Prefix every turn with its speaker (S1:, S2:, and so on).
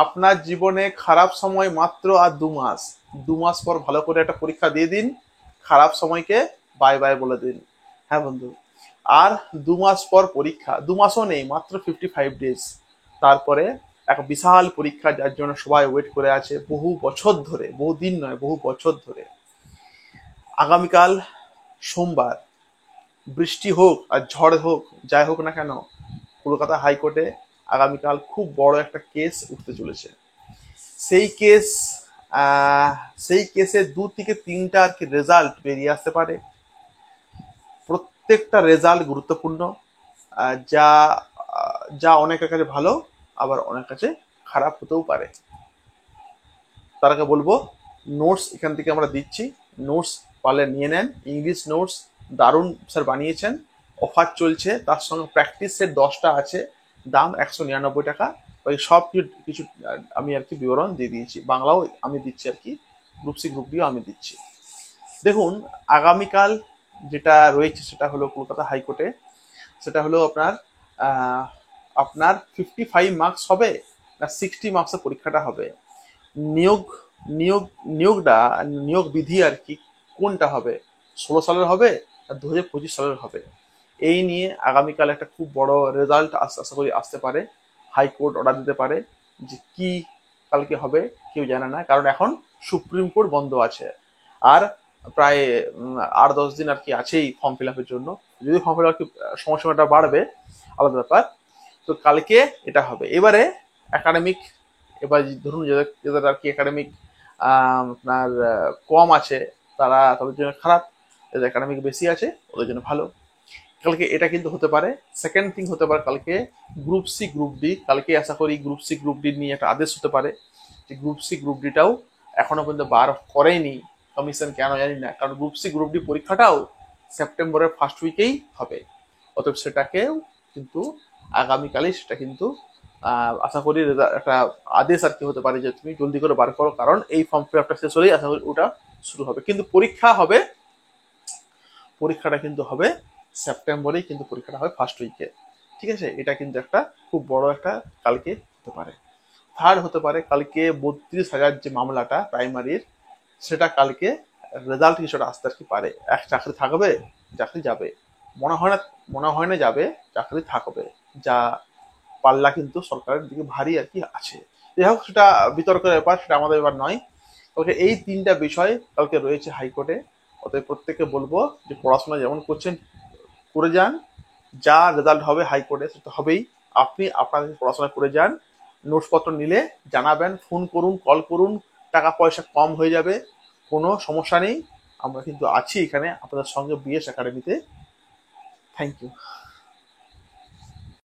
S1: আপনার জীবনে খারাপ সময় মাত্র আর 2 মাস। 2 মাস পর ভালো করে একটা পরীক্ষা দিয়ে দিন, খারাপ সময়কে বাই বাই বলে দিন। হ্যাঁ বন্ধু, আর 2 মাস পর পরীক্ষা, 2 মাসও নেই, মাত্র 55 ডেজ। তারপরে এক বিশাল পরীক্ষা, যার জন্য সবাই ওয়েট করে আছে বহু বছর ধরে, বহু দিন নয়, বহু বছর ধরে। আগামীকাল সোমবার, বৃষ্টি হোক আর ঝড় হোক, যাই হোক না কেন, কলকাতা হাইকোর্টে আগামীকাল খুব বড় একটা কেস উঠতে চলেছে। সেই কেস, আহ, সেই কেসে 2 থেকে 3টা আর কি রেজাল্ট বেরিয়ে আসতে পারে। প্রত্যেকটা রেজাল্ট গুরুত্বপূর্ণ, যা যা অনেকের কাছে ভালো, আবার অনেক কাছে খারাপ হতেও পারে। তার আগে বলবো, নোটস এখান থেকে আমরা দিচ্ছি, নোটস পারলে নিয়ে নেন। ইংলিশ নোটস দারুণ স্যার বানিয়েছেন, অফার চলছে, তার সঙ্গে প্র্যাকটিস সেট 10টা আছে, দাম 199 টাকা। ওই সব কিছু আমি আর কি বিবরণ দিয়ে দিয়েছি, বাংলাও আমি দিচ্ছি আর কি, গ্রুপ সি গ্রুপ ডিও আমি দিচ্ছি। দেখুন, আগামীকাল যেটা রয়েছে সেটা হলো কলকাতা হাইকোর্টে, সেটা হলো আপনার আহ, আপনার 55 মার্কস হবে না 60 মার্কসের পরীক্ষাটা হবে। নিয়োগ নিয়োগ নিয়োগটা, নিয়োগ বিধি আর কি, কোনটা হবে, 16 সালের হবে আর 2025 সালের হবে। এই নিয়ে আগামীকাল একটা খুব বড় রেজাল্ট আশা করি আসতে পারে। হাইকোর্ট অর্ডার দিতে পারে যে কি কালকে হবে, কেউ জানে না, কারণ এখন সুপ্রিম কোর্ট বন্ধ আছে। আর প্রায় 8-10 দিন আর কি আছেই ফর্ম ফিল আপের জন্য। যদি ফর্ম ফিল আপ সময়টা বাড়বে, আলাদা ব্যাপার। তো কালকে এটা হবে। এবারে একাডেমিক, এবার ধরুন যাদের যাদের আর কি একাডেমিক আপনার কম আছে, তাদের জন্য খারাপ, যাদের একাডেমিক বেশি আছে ওদের জন্য ভালো। কালকে এটা কিন্তু হতে পারে। সেকেন্ড থিং হতে পারে কালকে গ্রুপ সি গ্রুপ ডি, কালকে আশা করি গ্রুপ সি গ্রুপ ডি নিয়ে একটা আদেশ হতে পারে। যে গ্রুপ সি গ্রুপ ডিটাও এখনো পর্যন্ত বার করেনি কমিশন, কেন জানি না, কারণ গ্রুপ সি গ্রুপ ডি পরীক্ষাটাও সেপ্টেম্বরের ফার্স্ট উইকেই হবে। অতএব সেটাকেও কিন্তু আগামীকালই সেটা কিন্তু আশা করি একটা আদেশ আর কি হতে পারে যে তুমি জলদি করে বার করো, কারণ এই ফর্ম ফিল আপটা শেষ হলেই আশা করি ওটা শুরু হবে। কিন্তু পরীক্ষা হবে, পরীক্ষাটা কিন্তু হবে সেপ্টেম্বরেই, কিন্তু পরীক্ষাটা হবে ফার্স্ট উইকে। ঠিক আছে, এটা কিন্তু একটা খুব বড় একটা কালকে হতে পারে। থার্ড হতে পারে কালকে 32,000 যে মামলাটা প্রাইমারির, সেটা কালকে রেজাল্ট কিছুটা আসতে আর কি পারে। এক চাকরি থাকবে, চাকরি যাবে, মনে হয় না, মনে হয় না যাবে, চাকরি থাকবে, যা পাল্লা কিন্তু সরকারের দিকে ভারী আর কি আছে। যাই হোক, সেটা বিতর্কের ব্যাপার, সেটা আমাদের ব্যাপার নয়। কালকে এই 3টা বিষয় কালকে রয়েছে হাইকোর্টে। অতএব প্রত্যেককে বলবো যে পড়াশোনা যেমন করছেন করে যান, যা রেজাল্ট হবে হাইকোর্টে সেটা হবেই। আপনি আপনাদের পড়াশোনা করে যান, নোটসপত্র নিলে জানাবেন, ফোন করুন, কল করুন, টাকা পয়সা কম হয়ে যাবে, কোনো সমস্যা নেই। আমরা কিন্তু আছি এখানে আপনাদের সঙ্গে বিএস একাডেমিতে। Thank you.